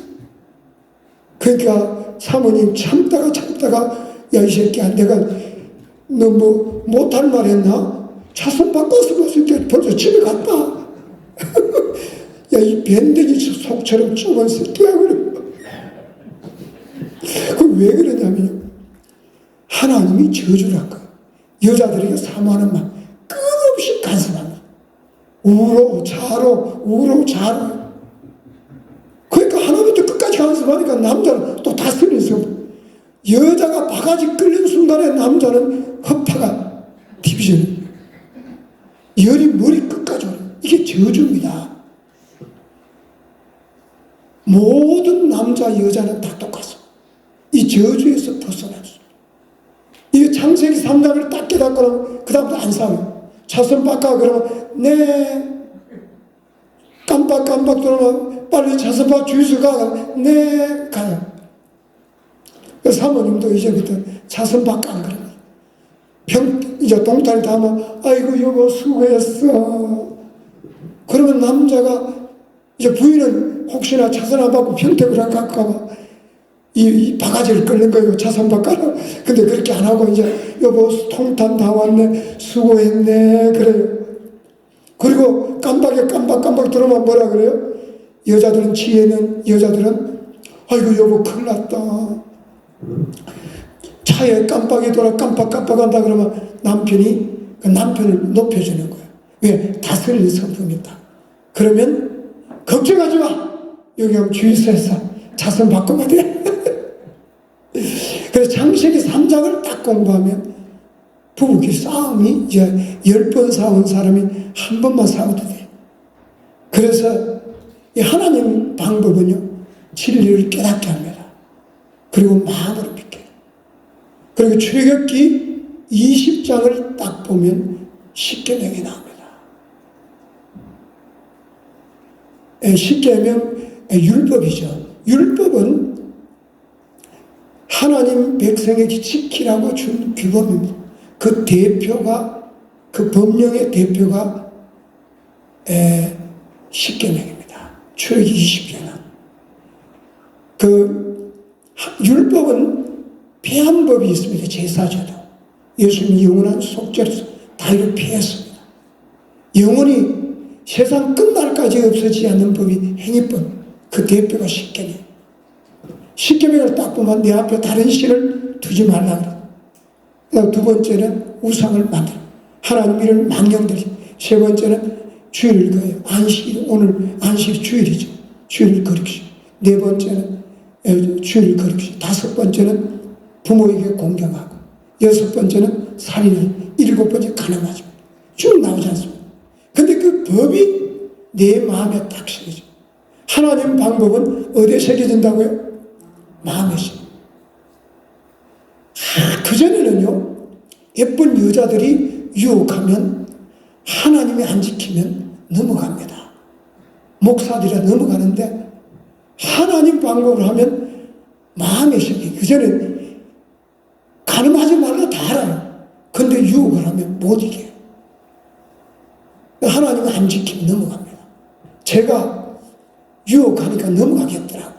그러니까 사모님 참다가 야, 이 새끼야, 내가 너 뭐 못할 말 했나? 차선 바꿔서 벌써 집에 갔다. 야, 이 밴댕이 속처럼 좁은 새끼야. 그래. 그 왜 그러냐면요, 하나님이 저주란 거. 여자들에게 사모하는 말 끝없이 간섭합니다. 우로 좌로. 그러니까 하나부터 끝까지 간섭하니까 남자는 또 다스릴 수 없고, 여자가 바가지 끌린 순간에 남자는 허파가 디비전, 열이 머리 끝까지 오는, 이게 저주입니다. 모든 남자 여자는 다 똑같습니다. 이 저주에서 벗어날 수 있습니다. 이 창세기 3장을 딱 깨닫고 나면 그 다음부터 안 싸워요. 차선 바꿔 그러면 네, 깜빡 들어오면 빨리 차선 바꿔 주유소 가. 네, 가요. 사모님도 이제부터 차선 바꿔 안 그러면 이제 동탄에 닿으면 아이고 여보 수고했어. 그러면 남자가 이제 부인은 혹시나 차선 안 받고 평택으로 갈까봐 이 바가지를 끌는 거예요. 차선 바꿔라. 근데 그렇게 안 하고 이제 여보 동탄 다 왔네, 수고했네, 그래요. 그리고 깜빡 들어오면 뭐라 그래요? 여자들은 지혜는 여자들은 아이고 여보 큰일 났다. 차에 깜빡이 돌아 깜빡한다 그러면 남편이 그 남편을 높여주는 거예요. 왜? 다스리는 성품이 있다. 그러면 걱정하지 마. 여기 하면 주유소에서 차선 바꾸면 돼. 그래서 창세기 3장을 딱 공부하면 부부끼리 싸움이 이제 10번 싸운 사람이 한 번만 싸워도 돼요. 그래서 이 하나님 방법은요, 진리를 깨닫게 합니다. 그리고 마음으로 믿게. 그리고 출애굽기 20장을 딱 보면 십계명이 나옵니다. 십계명 율법이죠. 율법은 하나님 백성에게 지키라고 준 규범입니다. 그 대표가, 그 법령의 대표가 십계명입니다. 출애굽기 20장은. 그 율법은 폐한 법이 있습니다. 제사제도. 예수님이 영원한 속죄로서 다 이를 폐했습니다. 영원히 세상 끝날까지 없어지지 않는 법이 행위법. 그 대표가 십계명. 십계명을 딱 보면 내 앞에 다른 신을 두지 말라 그래요. 그다음 두 번째는 우상을 만들어 하나님 이름을 망령들이. 세 번째는 주일을 거예요. 안식, 오늘 안식 주일이죠. 주일을 거룩시. 네 번째는 주일을 거룩시. 다섯 번째는 부모에게 공경하고. 여섯 번째는 살인을. 일곱 번째 가늠하지. 쭉 나오지 않습니까? 근데 그 법이 내 마음에 딱 새겨져. 하나님 방법은 어디에 새겨진다고요? 마음에 새겨져. 그전에는요, 예쁜 여자들이 유혹하면 하나님이 안 지키면 넘어갑니다. 목사들이 넘어가는데 하나님 방법을 하면 마음에 새겨져. 그전에는 가늠하지 말라 다 알아요. 근데 유혹을 하면 못 이겨요. 하나님은 안 지키면 넘어갑니다. 제가 유혹하니까 넘어가겠더라고.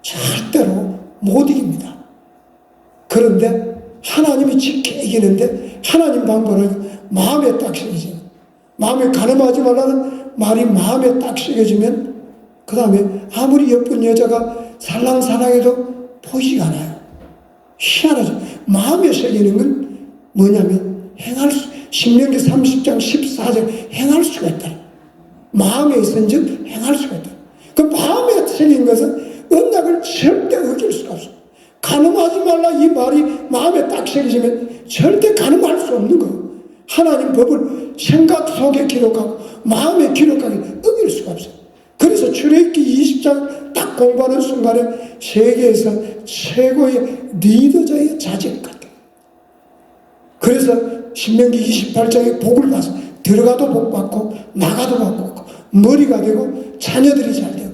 절대로 못 이깁니다. 그런데 하나님이 지켜 이기는데 하나님 방법을 마음에 딱 새겨지면, 마음에 가늠하지 말라는 말이 마음에 딱 새겨지면 그 다음에 아무리 예쁜 여자가 살랑살랑해도 보이지가 않아요. 희한하죠. 마음에 새기는 건 뭐냐면 신명기 30장 14절 행할 수가 있다. 마음에 있은즉 행할 수가 있다. 그 마음에 새긴 것은 언약을 절대 어길 수가 없어요. 간음하지 말라 이 말이 마음에 딱 새겨지면 절대 간음할 수 없는 거. 하나님 법을 생각 속에 기록하고 마음에 기록하기 어길 수가 없어요. 그래서 출애굽기 20장 딱 공부하는 순간에 세계에서 최고의 리더자의 자질 같아요. 그래서 신명기 28장에 복을 받아서 들어가도 복 받고 나가도 복 받고 머리가 되고 자녀들이 잘 되고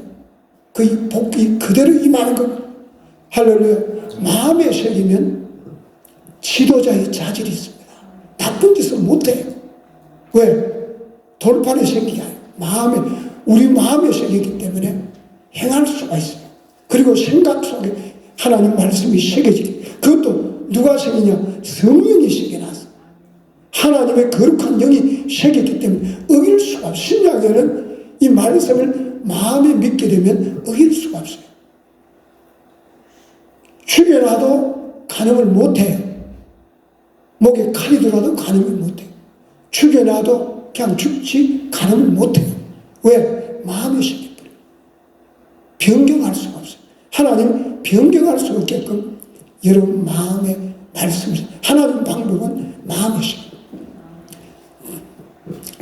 그 복이 그대로 임하는 것. 할렐루야. 마음에 새기면 지도자의 자질이 있습니다. 나쁜 짓을 못해요. 왜? 돌판에 새기게 해요. 우리 마음에 새기기 때문에 행할 수가 있어요. 그리고 생각 속에 하나님 말씀이 새겨지게. 그것도 누가 새기냐? 성령이 새겨놨어. 하나님의 거룩한 영이 새겼기 때문에 어길 수가 없어요. 신약에는 이 말씀을 마음에 믿게 되면 어길 수가 없어요. 죽여놔도 간음을 못해요. 목에 칼이 들어도 간음을 못해요. 죽여놔도 그냥 죽지 간음을 못해요. 왜? 마음에 새겨버려요. 변경할 수가 없어요. 하나님 변경할 수 없게끔 여러분 마음의 말씀을, 하나님 방법은 마음에 새겨요.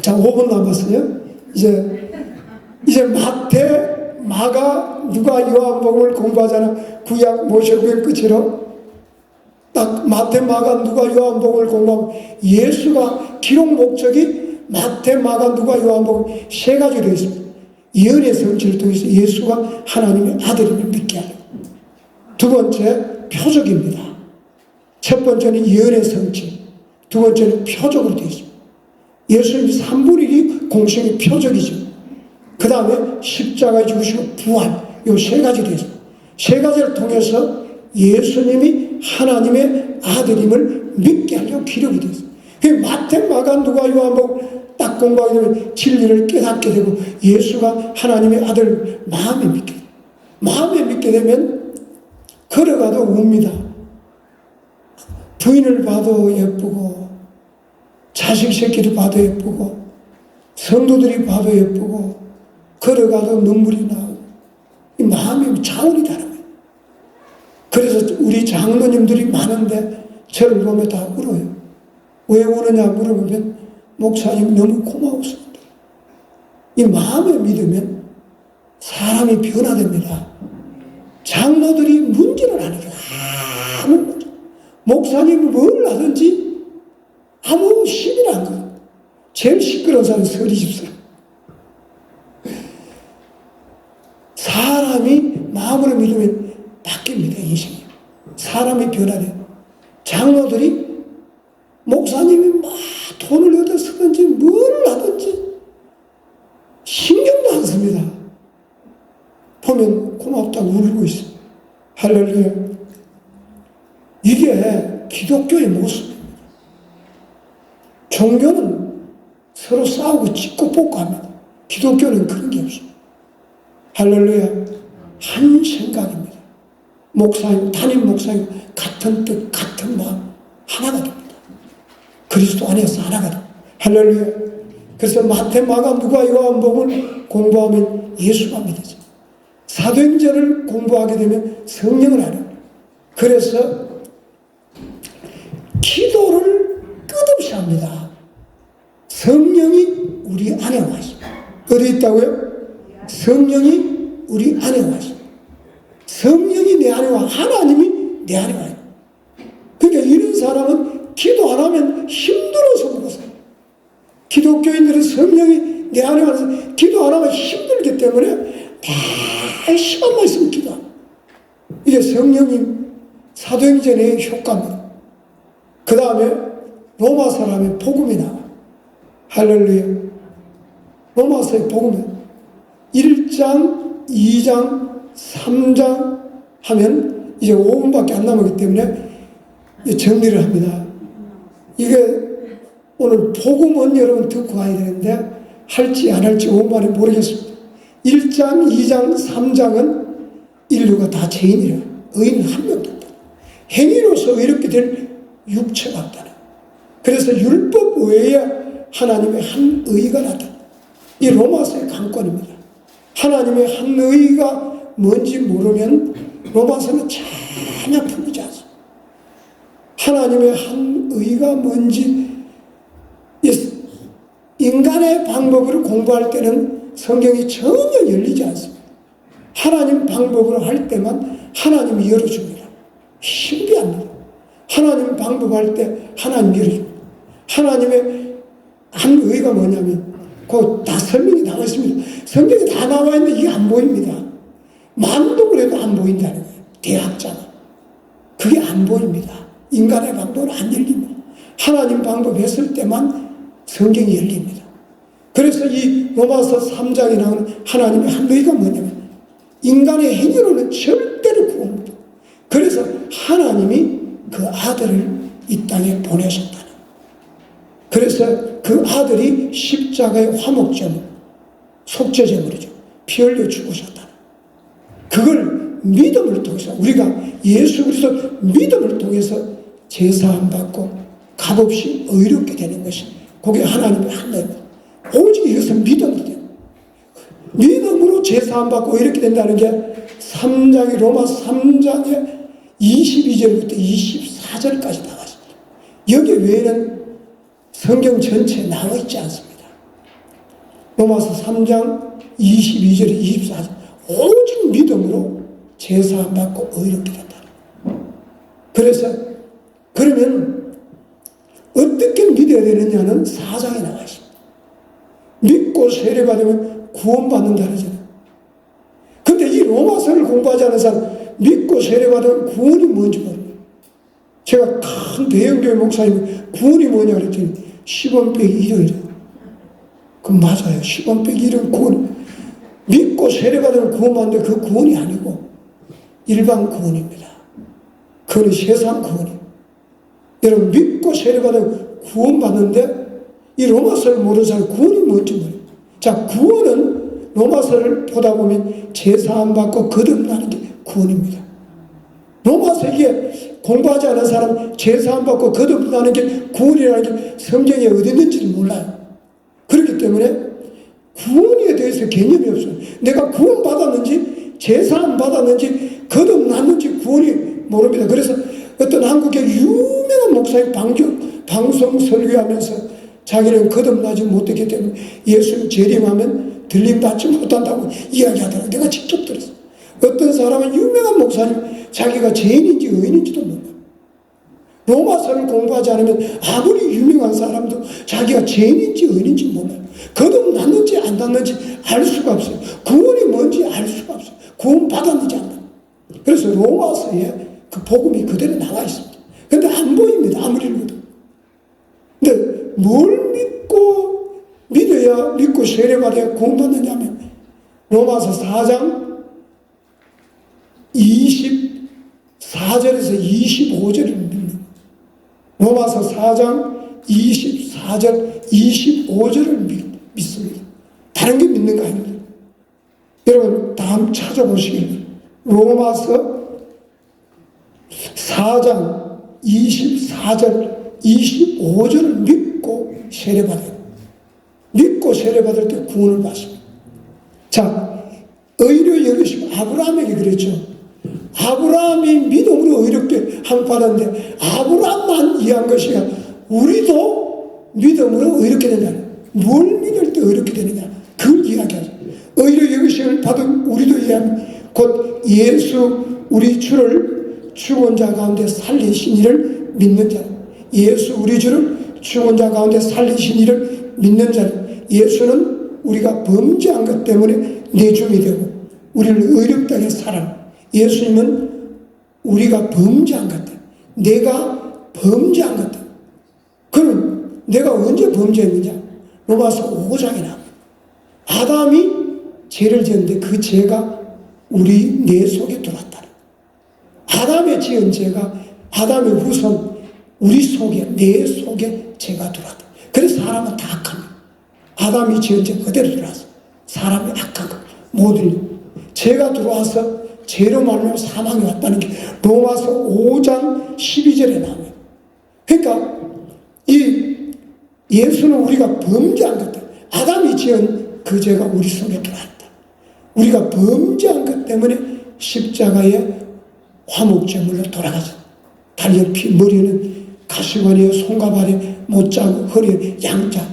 자, 5분 남았어요. 이제 마태, 마가, 누가 요한복음을 공부하잖아. 구약 모세오경 끝으로 딱 마태, 마가, 누가 요한복음을 공부하면 예수가 기록 목적이 마태, 마가, 누가 요한복음 세 가지로 되어 있습니다. 예언의 성취를 통해서 예수가 하나님의 아들임을 믿게 하고, 두 번째 표적입니다. 첫 번째는 예언의 성취, 두 번째는 표적으로 되어 있습니다. 예수님이 3분의 1이 공생의 표적이죠. 그 다음에 십자가에 죽으시고 부활, 요 세 가지 되어 있습니다. 세 가지를 통해서 예수님이 하나님의 아들임을 믿게 하려고 기록이 되어 있습니다. 마태, 마가, 누가, 요한복음 딱 공부하게 되면 진리를 깨닫게 되고 예수가 하나님의 아들 마음에 믿게 돼요. 마음에 믿게 되면 걸어가도 웁니다. 부인을 봐도 예쁘고 자식 새끼를 봐도 예쁘고 성도들이 봐도 예쁘고 걸어가도 눈물이 나오고 이 마음의 차원이 다른 거예요. 그래서 우리 장로님들이 많은데 저를 보면 다 울어요. 왜 우느냐 물어보면 목사님 너무 고마웠습니다. 이 마음에 믿으면 사람이 변화됩니다. 장로들이 문제를 안 해요. 아무 문제. 목사님이 뭘 하든지 아무 힘이 안 가요. 제일 시끄러운 사람은 서리 집사. 사람이 마음으로 믿으면 바뀝니다. 인생이. 사람이 변화돼요. 장로들이 목사님이 막 돈을 얻어 쓰든지 뭘 하든지 신경도 안 씁니다. 보면 고맙다고 울고 있어요. 할렐루야. 이게 기독교의 모습입니다. 종교는 서로 싸우고 찢고 뽑고 합니다. 기독교는 그런 게 없습니다. 할렐루야. 한 생각입니다. 목사님, 담임 목사님 같은 뜻, 같은 마음 하나가 됩니다. 그리스도 안에서 하나가 됩니다. 할렐루야. 그래서 마태, 마가, 누가, 요한복음을 공부하면 예수가 믿어져요. 사도행전을 공부하게 되면 성령을 알아요. 그래서 기도를 끝없이 합니다. 성령이 우리 안에 와 있습니다. 어디 있다고요? 성령이 우리 안에 와 있습니다. 성령이 내 안에 와, 하나님이 내 안에 와요. 그러니까 이런 사람은 기도 안 하면 힘들어서 그러세요. 기독교인들은 성령이 내 안에 와서 기도 안 하면 힘들기 때문에 다 시간만 있으면 기도합니다. 이게 성령이 사도행전의 효과입니다. 그 다음에 로마 사람의 복음이 나와. 할렐루야. 로마서의 복음이 1장, 2장, 3장 하면 이제 5분밖에 안 남았기 때문에 정리를 합니다. 이게 오늘 복음은 여러분 듣고 가야 되는데 할지 안 할지 5분 만에 모르겠습니다. 1장, 2장, 3장은 인류가 다 죄인이라 의인은 한 명도 없다. 행위로서 의롭게 될 육체가 없다. 그래서 율법 외에 하나님의 한 의가 나타난다. 이 로마서의 관건입니다. 하나님의 한 의가 뭔지 모르면 로마서는 잘 전혀 풀리지 않습니다. 하나님의 한 의가 뭔지 인간의 방법으로 공부할 때는 성경이 전혀 열리지 않습니다. 하나님 방법으로 할 때만 하나님이 열어줍니다. 신비합니다. 하나님 방법할 때 하나님이 열어줍니다. 하나님의 한 의가 뭐냐면 그거 다 설명이 나와 있습니다. 성경에 다 나와 있는데 이게 안 보입니다. 만독을 해도 안 보인다는 거예요. 대학자가. 그게 안 보입니다. 인간의 방법은 안 열립니다. 하나님 방법 했을 때만 성경이 열립니다. 그래서 이 로마서 3장에 나오는 하나님의 한 의가 뭐냐면 인간의 행위로는 절대로 구원 못해요. 그래서 하나님이 그 아들을 이 땅에 보내셨다는. 그래서 그 아들이 십자가의 화목제물, 속죄제물이죠. 피 흘려 죽으셨다는. 그걸 믿음을 통해서 우리가 예수 그리스도 믿음을 통해서 제사함 받고 값없이 의롭게 되는 것이 그게 하나님의 하나입니다. 오직 이것은 믿음이 돼요. 믿음으로 제사함 받고 이렇게 된다는 게 3장의 로마 3장의 22절부터 24절까지 나와 있습니다. 여기 외에는 성경 전체에 나와 있지 않습니다. 로마서 3장 22절에 24절 오직 믿음으로 제사함 받고 의롭게 된다. 그래서 그러면 어떻게 믿어야 되느냐는 4장에 나와 있습니다. 믿고 세례받으면 구원받는다 그러잖아요. 근데 이 로마서를 공부하지 않은 사람 믿고 세례받으면 구원이 뭔지 모릅니다. 제가 큰 대형교회 목사님 구원이 뭐냐 그랬더니 10원 빼기 1원이래요. 그럼 맞아요. 10원 빼기 1원 구원. 믿고 세례받으면 구원받는데 그 구원이 아니고 일반 구원입니다. 그건 세상 구원이에요. 여러분 믿고 세례받으면 구원받는데 이 로마서를 모르는 사람은 구원이 뭔지 모르요. 자, 구원은 로마서를 보다 보면 제사함 받고 거듭나는 게 구원입니다. 로마서 이게 공부하지 않은 사람 제사함 받고 거듭나는 게 구원이라는 게 성경에 어디 있는지를 몰라요. 그렇기 때문에 구원에 대해서 개념이 없어요. 내가 구원받았는지 제사함 받았는지 거듭났는지 구원이 모릅니다. 그래서 어떤 한국의 유명한 목사님 방송 설교하면서 자기는 거듭나지 못했기 때문에 예수님 재림하면 들림받지 못한다고 이야기하더라고요. 내가 직접 들었어요. 어떤 사람은 유명한 목사님 자기가 죄인인지 의인인지도 몰라요. 로마서를 공부하지 않으면 아무리 유명한 사람도 자기가 죄인인지 의인인지 몰라요. 거듭났는지 안 났는지 알 수가 없어요. 구원이 뭔지 알 수가 없어요. 구원 받았는지 안 받았는지. 그래서 로마서에 그 복음이 그대로 나와 있습니다. 그런데 안 보입니다. 아무리 읽어도. 근데 뭘 믿어야 믿고 세례받아야 구원받느냐면 로마서 4장 24절에서 25절을 믿는 로마서 4장 24절 25절을 믿습니다. 다른 게 믿는 거 아닙니다. 여러분 다음 찾아보시길 로마서 4장 24절 25절을 믿고 세례받아요. 믿고 세례받을 때 구원을 받습니다. 자, 의로 여기시고 아브라함에게 그랬죠. 아브라함이 믿음으로 의롭게 함 받았는데 아브라함만 이해한 것이 아니라 우리도 믿음으로 의롭게 된다. 뭘 믿을 때 의롭게 되느냐 그걸 이야기하죠. 의로 여기심을 받은 우리도 이해하면 곧 예수 우리 주를 죽은 자 가운데 살리신 이를 믿는 자. 예수 우리 주를 죽은 자 가운데 살리신 이를 믿는 자. 예수는 우리가 범죄한 것 때문에 내줌이 되고 우리를 의롭다게 살아. 예수님은 우리가 범죄한 것 때문에 내가 범죄한 것 때문에 그럼 내가 언제 범죄했느냐 로마서 5장에 나옵니다. 아담이 죄를 지었는데 그 죄가 내 속에 들어왔다. 아담의 지은 죄가 아담의 후손 우리 속에 내 속에 죄가 들어왔다. 그래서 사람은 다 악합니다. 아담이 지은 죄 그대로 들어왔어. 사람이 악한 거 모든 죄가 들어와서 죄로 말하면 사망이 왔다는 게 로마서 5장 12절에 나와요. 그러니까 이 예수는 우리가 범죄한 것 때문에 아담이 지은 그 죄가 우리 속에 들어왔다. 우리가 범죄한 것 때문에 십자가에 화목제물로 돌아가서 다리에 피, 머리는 가시관이요 손갑 아래 못자국, 허리에 양자,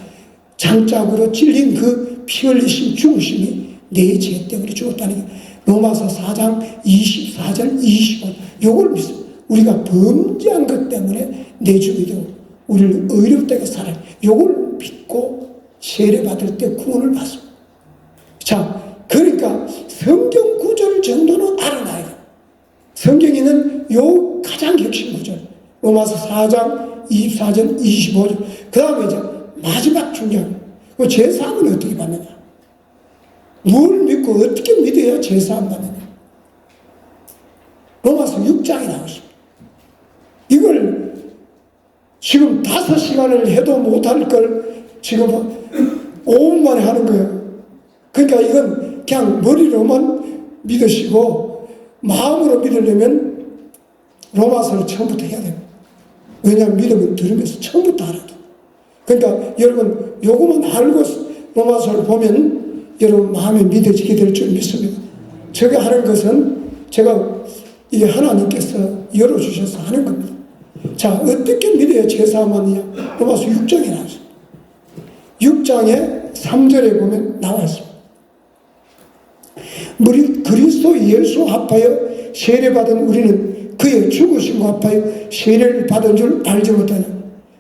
장짝으로 찔린 그 피 흘리심 죽으심이 내 죄 때문에 죽었다는 게 로마서 4장 24절 25절 요걸 믿습니다. 우리가 범죄한 것 때문에 내 죽이 되고 우리를 의롭다게 살아요. 요걸 믿고 세례받을 때 구원을 받습니다. 자, 그러니까 성경 구절 정도는 알아놔야 돼요. 성경에는 요 가장 핵심 구절 로마서 4장 24절 25절 그 다음에 이제 마지막 중요한 그 제사함은 어떻게 받느냐, 뭘 믿고 어떻게 믿어야 제사함 받느냐. 로마서 6장에 나오십니다. 이걸 지금 5시간을 해도 못할 걸 지금 5분 만에 하는 거예요. 그러니까 이건 그냥 머리로만 믿으시고 마음으로 믿으려면 로마서를 처음부터 해야 됩니다. 왜냐하면 믿음을 들으면서 처음부터 알아도. 그러니까 여러분 요거만 알고 로마서를 보면 여러분 마음에 믿어지게 될 줄 믿습니다. 제가 하는 것은 제가 이게 하나님께서 열어주셔서 하는 겁니다. 자, 어떻게 믿어야 제사함 받느냐. 로마서 6장에 나왔습니다. 6장에 3절에 보면 나와 있습니다. 그리스도 예수 합하여 세례받은 우리는 그의 죽으심과 합하여 세례를 받은 줄 알지 못하냐.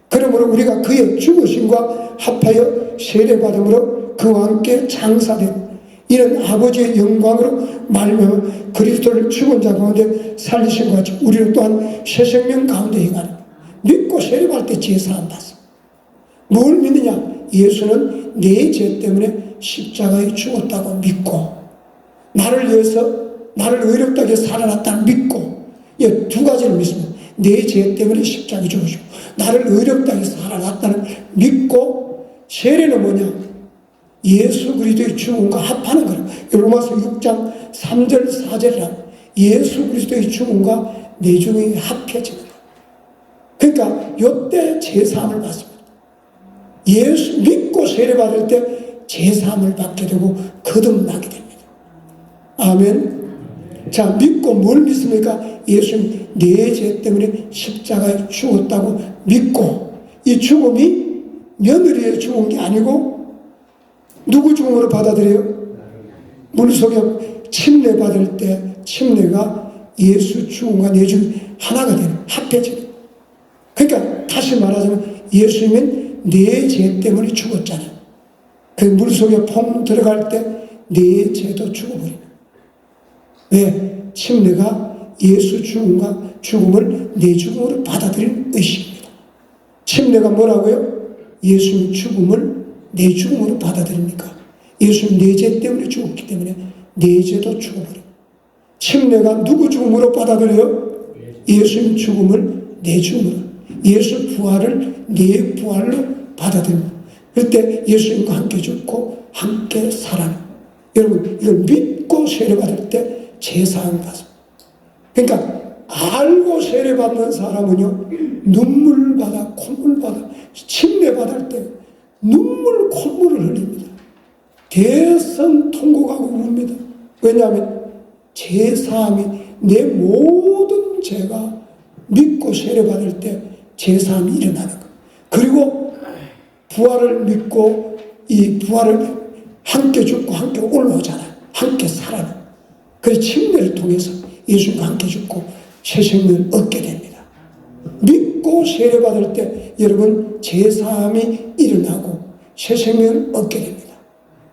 그러므로 우리가 그의 죽으심과 합하여 세례받음으로 그와 함께 장사되고 이는 아버지의 영광으로 말미암아 그리스도를 죽은 자 가운데 살리신 것 같이 우리는 또한 새 생명 가운데 행하니 믿고 세례받을 때 제사함 받습니다. 뭘 믿느냐? 예수는 내 죄 때문에 십자가에 죽었다고 믿고 나를 위해서 나를 의롭다게 살아났다는 믿고 이 두 가지를 믿습니다. 내 죄 때문에 십자가에 죽으시고 나를 의롭다게 살아났다는 믿고 세례는 뭐냐? 예수 그리스도의 죽음과 합하는 거예요. 로마서 6장 3절 4절이라 예수 그리스도의 죽음과 내 죽음이 합해집니다. 그러니까 이때 제사함을 받습니다. 예수 믿고 세례받을 때 제사함을 받게 되고 거듭나게 됩니다. 아멘. 자, 믿고 뭘 믿습니까? 예수님 내 죄 때문에 십자가에 죽었다고 믿고 이 죽음이 며느리의 죽은 게 아니고 누구 죽음으로 받아들여요? 물속에 침례 받을 때 침례가 예수 죽음과 내 죽음이 하나가 되는, 합해지는. 그러니까 다시 말하자면 예수님은 내 죄 때문에 죽었잖아요. 그 물속에 퐁 들어갈 때 내 죄도 죽어버리는. 왜? 침례가 예수 죽음과 죽음을 내 죽음으로 받아들이는 의식입니다. 침례가 뭐라고요? 예수님 죽음을 내 죽음으로 받아들입니까? 예수님 내 죄 때문에 죽었기 때문에 내 죄도 죽어버립니다. 침례가 누구 죽음으로 받아들여요? 예수님 죽음을 내 죽음으로, 예수 부활을 내 부활로 받아들입니다. 그럴 때 예수님과 함께 죽고 함께 살아요. 여러분 이걸 믿고 세례받을 때 제사함을 받습니다. 그러니까 알고 세례받는 사람은요 눈물받아 콧물받아 침례받을 때 눈물 콧물을 흘립니다. 대선 통곡하고 웁니다. 왜냐하면 제사함이 내 모든 죄가 믿고 세례받을 때 제사함이 일어나는 거예요. 그리고 부활을 믿고 이 부활을 함께 죽고 함께 올라오잖아요. 함께 살아요. 그래서 침례를 통해서 예수님과 함께 죽고 새 생명을 얻게 됩니다. 믿고 세례받을 때 여러분 제사함이 일어나고 새 생명을 얻게 됩니다.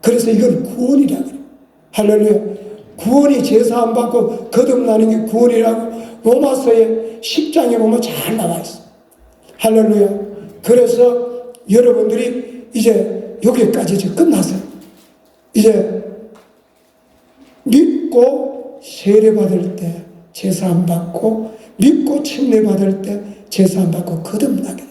그래서 이걸 구원이라고 해요. 할렐루야. 구원이 제사함 받고 거듭나는 게 구원이라고 로마서의 10장에 보면 잘 나와 있어요. 할렐루야. 그래서 여러분들이 이제 여기까지 이제 끝났어요. 이제 믿고 세례받을 때 제사함 받고 믿고 침례받을 때 제사함 받고 거듭나게 됩니다.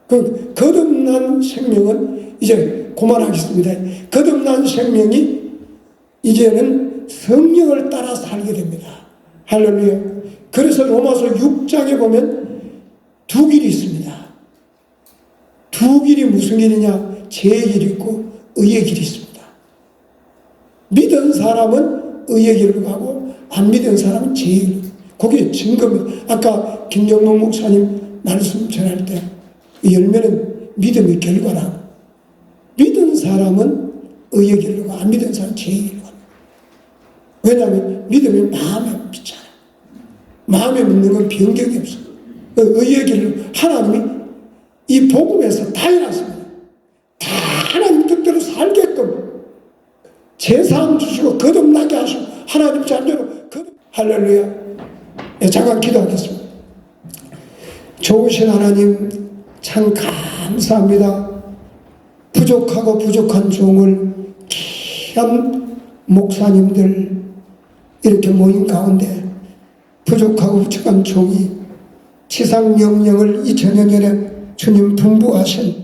그 거듭난 생명은 이제 그만하겠습니다. 거듭난 생명이 이제는 성령을 따라 살게 됩니다. 할렐루야. 그래서 로마서 6장에 보면 두 길이 있습니다. 두 길이 무슨 길이냐? 죄의 길이 있고 의의 길이 있습니다. 믿은 사람은 의의 길을 가고 안 믿은 사람은 죄의 길을 가고 그게 증거입니다. 아까 김정목 목사님 말씀 전할 때 열매는 믿음의 결과라고. 믿은 사람은 의의 결과가, 안 믿은 사람은 죄의 결과입니다. 왜냐하면 믿음이 마음에 믿잖아요. 마음에 믿는 건 변경이 없어. 의의 결과, 하나님이 이 복음에서 다 해놨습니다. 다 하나님 뜻대로 살게끔 제사함 주시고 거듭나게 하시고 하나님 자녀로 할렐루야. 네, 잠깐 기도하겠습니다. 좋으신 하나님 참 감사합니다. 부족하고 부족한 종을 귀한 목사님들 이렇게 모인 가운데 부족하고 부족한 종이 지상 명령을 2000년 전에 주님 분부하신